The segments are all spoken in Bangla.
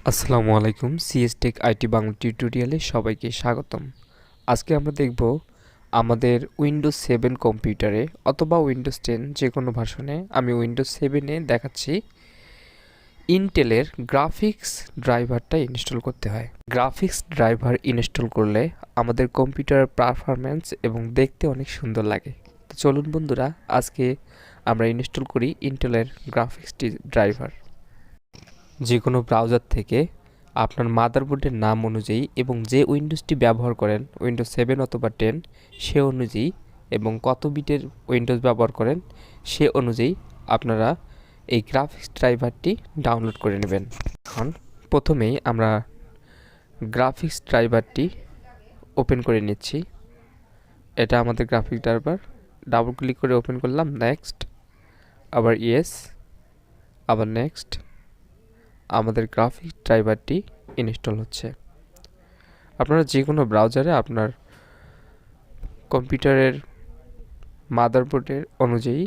আসসালামু আলাইকুম। সিএস টেক আইটি বাংলা টিউটোরিয়ালে সবাইকে স্বাগতম। আজকে আমরা দেখব আমাদের উইন্ডোজ 7 কম্পিউটারে অথবা উইন্ডোজ 10 যে কোনো ভার্সনে, আমি উইন্ডোজ 7-এ দেখাচ্ছি, ইন্টেলের গ্রাফিক্স ড্রাইভারটা ইনস্টল করতে হয়। গ্রাফিক্স ড্রাইভার ইনস্টল করলে আমাদের কম্পিউটারের পারফরম্যান্স এবং দেখতে অনেক সুন্দর লাগে। তো চলুন বন্ধুরা, আজকে আমরা ইনস্টল করি ইন্টেলের গ্রাফিক্স ড্রাইভার। যে কোনো ব্রাউজার থেকে আপনার মাদারবোর্ডের নাম অনুযায়ী এবং যে উইন্ডোজটি ব্যবহার করেন, উইন্ডোজ 7 অথবা 10, সে অনুযায়ী এবং কত বিটের উইন্ডোজ ব্যবহার করেন সে অনুযায়ী আপনারা এই গ্রাফিক্স ড্রাইভারটি ডাউনলোড করে নেবেন। এখন প্রথমেই আমরা গ্রাফিক্স ড্রাইভারটি ওপেন করে নিচ্ছি। এটা আমাদের গ্রাফিক্স ড্রাইভার। ডাবল ক্লিক করে ওপেন করলাম, নেক্সট, আবার ইয়েস, আবার নেক্সট। আমাদের গ্রাফিক্স ড্রাইভারটি ইনস্টল হচ্ছে। আপনারা যে কোনো ব্রাউজারে আপনার কম্পিউটারের মাদারবোর্ডের অনুযায়ী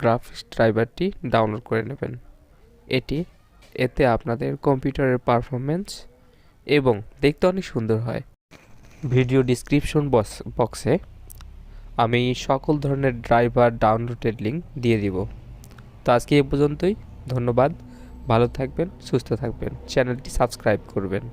গ্রাফিক্স ড্রাইভারটি ডাউনলোড করে নেবেন। এতে আপনাদের কম্পিউটারের পারফরম্যান্স এবং দেখতে অনেক সুন্দর হয়। ভিডিও ডিসক্রিপশন বক্সে আমি সকল ধরনের ড্রাইভার ডাউনলোডের লিঙ্ক দিয়ে দিব। তো আজকে এ পর্যন্তই। ধন্যবাদ। ভালো থাকবেন, সুস্থ থাকবেন, চ্যানেলটি সাবস্ক্রাইব করবেন।